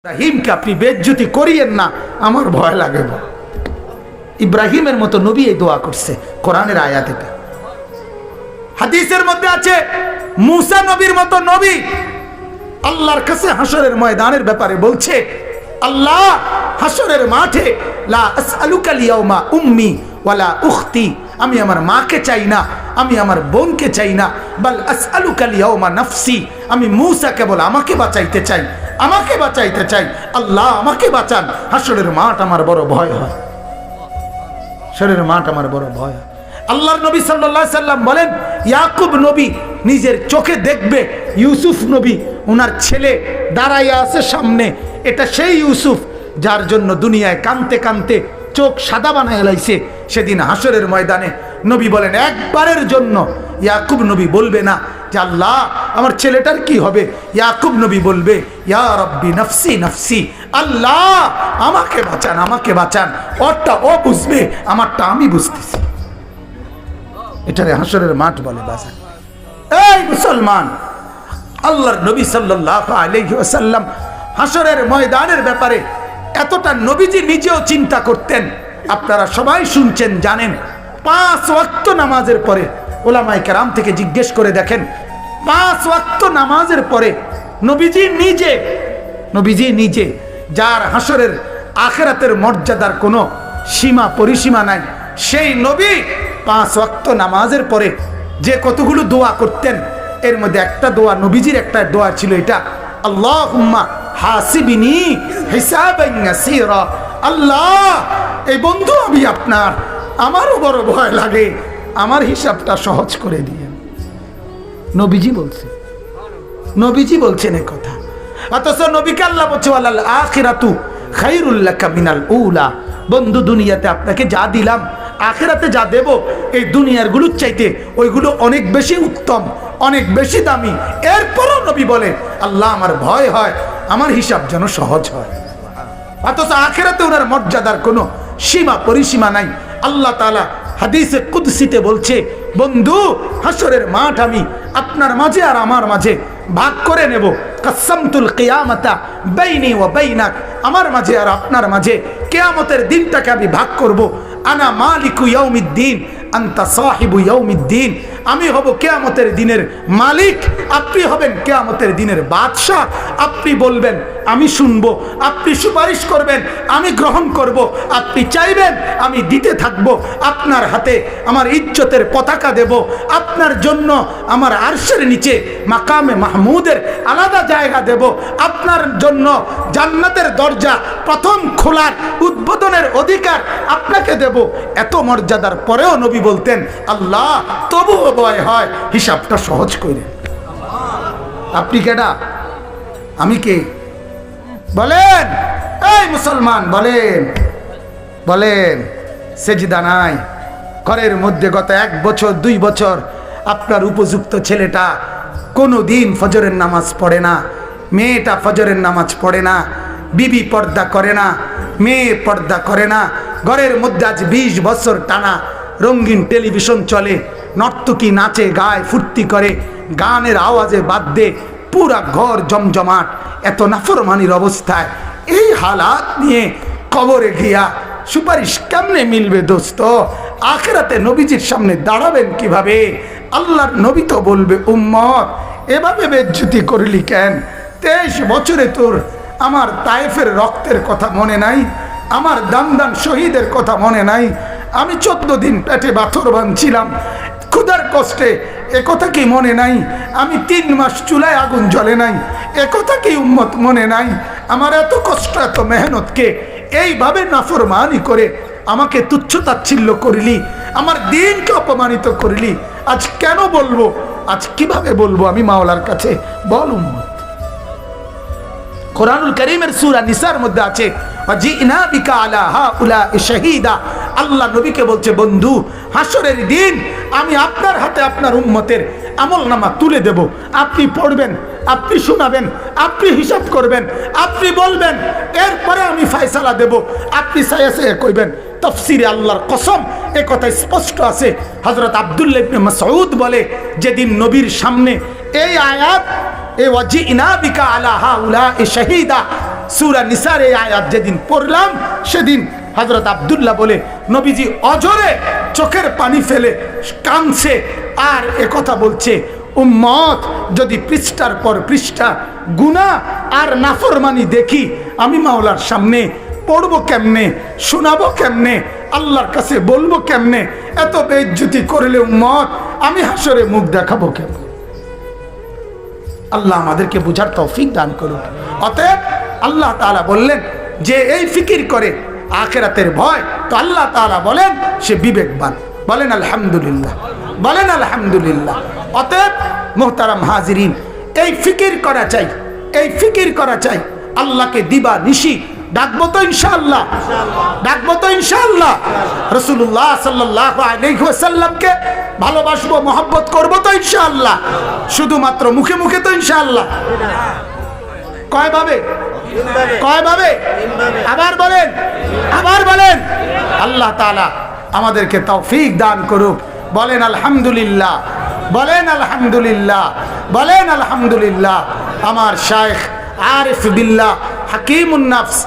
ইব্রাহিমকে আপনি বেজ্জতি করিয়েন না, আমার ভয় লাগে। ইব্রাহিমের মতো নবী এই দোয়া করছে কোরআনের আয়াতে। হাদিসের মধ্যে আছে মুসা নবীর মতো নবী আল্লাহর কাছে হাসরের ময়দানের ব্যাপারে বলছে, আল্লাহ হাসরের মাঠে লা আসআলুকা লিয়াউমা উম্মি ওয়ালা উখতি, আমি আমার মাকে চাই না, আমি আমার বোনকে চাই না, বাল আসআলুকা লিয়াউমা নাফসি, আমি মুসা কেবল আমাকে বাঁচাইতে চাই, আমাকে বাঁচাইতে চাই। আল্লাহ আমাকে বাঁচান, হাসরের মাঠ আমার বড় ভয় হয়, হাসরের মাঠ আমার বড় ভয় হয়। আল্লাহর নবী সাল্লাল্লাহু আলাইহি সাল্লাম বলেন, ইয়াকুব নবী নিজের চোখে দেখবে ইউসুফ নবী ওনার ছেলে দাঁড়াইয়া আছে সামনে, এটা সেই ইউসুফ যার জন্য দুনিয়ায় কানতে কানতে চোখ সাদা বানায় লাইছে। সেদিন হাসরের ময়দানে নবী বলেন, একবারের জন্য ইয়াকুব নবী বলবে না যে আল্লাহ আমার ছেলেটার কি হবে, ইয়াকুব নবী বলবে ইয়া রব্বি নফসি নফসি, আল্লাহ আমাকে বাঁচান, আমাকে বাঁচান। ওরটা ও বুঝবে, আমারটা আমি বুঝতেছি। এটারে হাসরের মাঠ বলে। বাজান এই মুসলমান, আল্লাহর নবী সাল্লাল্লাহু আলাইহি ওয়াসাল্লাম হাসরের ময়দানের ব্যাপারে এতটা নবীজি নিজেও চিন্তা করতেন। আপনারা সবাই শুনছেন, জানেন 5 ওয়াক্ত নামাজের পরে ওলামায়ে কেরাম থেকে জিজ্ঞেস করে দেখেন, 5 ওয়াক্ত নামাজের পরে নবীজি নিজে যার হাসরের আখিরাতের মর্যাদার কোনো সীমা পরিসীমা নাই, সেই নবী 5 ওয়াক্ত নামাজের পরে যে কতগুলো দোয়া করতেন, এর মধ্যে একটা দোয়া নবীজির একটা দোয়া ছিল এটা, আল্লাহুম্মা হাসিবিনি হিসাবান ইয়াসীরা, আল্লাহ এই বন্ধু আমি আপনার, আমারও বড় ভয় লাগে, আমার হিসাবটা সহজ করে দিয়েন। নবীজি বলছেন এই কথা। অথচ নবীকে আল্লাহ বলছে ওয়ালাল আখিরাতু খায়রুল লাকা মিনাল উলা, বন্ধু দুনিয়াতে আপনাকে যা দিলাম, আখিরাতে যা দেব, এই দুনিয়ার গুলোর চাইতে ওইগুলো অনেক বেশি উত্তম, অনেক বেশি দামি। এরপরও নবী বলে আল্লাহ আমার ভয় হয়, আমার হিসাব যেন সহজ হয়। অথচ আখিরাতে ওনার মর্যাদার কোনো সীমা পরিসীমা নাই। আল্লাহ তাআলা হাদিসে কুদসিতে বলছে, বন্ধু হাসরের মাঠ আমি আপনার মাঝে আর আমার মাঝে ভাগ করে নেব, কাসামতুল কিয়ামাতা বাইনি ওয়া বাইনাক, আমার মাঝে আর আপনার মাঝে কিয়ামতের দিনটাকে আমি ভাগ করব। আনা মালিকু ইয়াউমিদ্দিন আনতা সাহিবু ইয়াউমিদ্দিন, আমি হব কিয়ামতের দিনের মালিক, আপনি হবেন কিয়ামতের দিনের বাদশা। আপনি বলবেন আমি শুনবো, আপনি সুপারিশ করবেন আমি গ্রহণ করব, আপনি চাইবেন আমি দিতে থাকব, আপনার হাতে আমার ইজ্জতের পতাকা দেব, আপনার জন্য আমার আরশের নিচে মাকামে মাহমুদের আলাদা জায়গা দেব, আপনার জন্য জান্নাতের দরজা প্রথম খোলার উদ্বোধনের অধিকার আপনাকে দেব। এত মর্যাদার পরেও নবী বলতেন আল্লাহ তবুও ভয় হয়, হিসাবটা সহজ করে। আপনি কেডা, আমি কে? বলেন এই মুসলমান, বলেন সেজদা নাই ঘরের মধ্যে গত 1 বছর 2 বছর আপনার উপযুক্ত ছেলেটা কোনো দিন ফজরের নামাজ পড়ে না, মেয়েটা ফজরের নামাজ পড়ে না, বিবি পর্দা করে না, মেয়ে পর্দা করে না, ঘরের মধ্যে আজ 20 বছর টানা রঙিন টেলিভিশন চলে, নর্তকী নাচে গায় ফুর্তি করে, গানের আওয়াজে বাদ্যে পুরা ঘর জমজমাট, এত নাফরমানির অবস্থায় এই হালাত নিয়ে কবরে গিয়া সুপারিশ কেমনে মিলবে দোস্ত? আখিরাতে নবীজির সামনে দাঁড়াবেন কিভাবে? আল্লাহর নবী তো বলবে উম্মত এভাবে বেজ্জতি করলি কেন? 23 বছরে তোর আমার তায়েফের রক্তের কথা মনে নাই, আমার দান শহীদের কথা মনে নাই, আমি 14 দিন পেটে পাথর বাঁধছিলাম ক্ষুধার কষ্টে, একথা কি মনে নাই? আমি 3 মাস চুলায় আগুন জ্বলে নাই, একথা কি উম্মত মনে নাই? আমার এত কষ্ট এত মেহনতকে এইভাবে নাফরমানি করে আমাকে তুচ্ছ তাচ্ছিল্য করলি, আমার দিনকে অপমানিত করলি, আজ কেন বলবো, আজ কিভাবে বলবো আমি মাওলার কাছে? বল উম্মত। কোরআনুল কারীমের সূরা নিসার মধ্যে আছে ওয়াজিনা বিকা আলা হাউলাই শাহীদা, আল্লাহ নবীকে বলছে বন্ধু হাসরের দিন আমি আপনার হাতে আপনার উম্মতের আমলনামা তুলে দেব, আপনি পড়বেন, আপনি শোনাবেন, আপনি হিসাব করবেন, আপনি বলবেন, এরপরে আমি ফয়সালা দেব, আপনি সায়া কইবেন। তাফসীরে আল্লাহর কসম এ কথা স্পষ্ট আছে। হযরত আব্দুল্লাহ ইবনে মাসউদ বলে, যেদিন নবীর সামনে এই আয়াত এ ওয়াজিনা বিকা আলা হাউলাই শাহীদা সূরা নিসার এই আয়াত যেদিন পড়লাম সেদিন হযরত আব্দুল্লাহ বলে নবীজি অজরে চোখের পানি ফেলে কাঁদছে আর কথা বলছে, উম্মত যদি পৃষ্ঠার পর পৃষ্ঠা গুনাহ আর নাফরমানি দেখি আমি মাওলার সামনে পড়বো কেমনে, শোনাবো কেমনে, আল্লাহর কাছে বলবো কেমনে? এত বেইজ্জতি করলে উম্মত আমি হাসরে মুখ দেখাবো কেমনে? আল্লাহ আমাদেরকে বুঝার তৌফিক দান করুন। অতএব আল্লাহ তাআলা বললেন যে এই ফিকির করে আখিরাতের ভয়, তো আল্লাহ তাআলা বলেন সে বিবেকবান। বলেন আলহামদুলিল্লাহ, বলেন আলহামদুলিল্লাহ। অতএব মুহতারাম হাজিরিন, এই ফিকির করা চাই, এই ফিকির করা চাই। আল্লাহকে দিবা নিশি ডাকবো তো ইনশাআল্লাহ, ডাকবো তো ইনশাআল্লাহ। রাসূলুল্লাহ সাল্লাল্লাহু আলাইহি ওয়াসাল্লামকে ভালোবাসবো, মহব্বত করবো তো ইনশাআল্লাহ। শুধুমাত্র মুখে মুখে তো ইনশাআল্লাহ। কয় ভাবে? কয় ভাবে? আবার বলেন, আবার বলেন। আল্লাহ তাআলা আমাদেরকে তৌফিক দান করুক। বলেন আলহামদুলিল্লাহ, বলেন আলহামদুলিল্লাহ, বলেন আলহামদুলিল্লাহ। আমার শাইখ আরিফ বিল্লাহ হাকিমুন নফস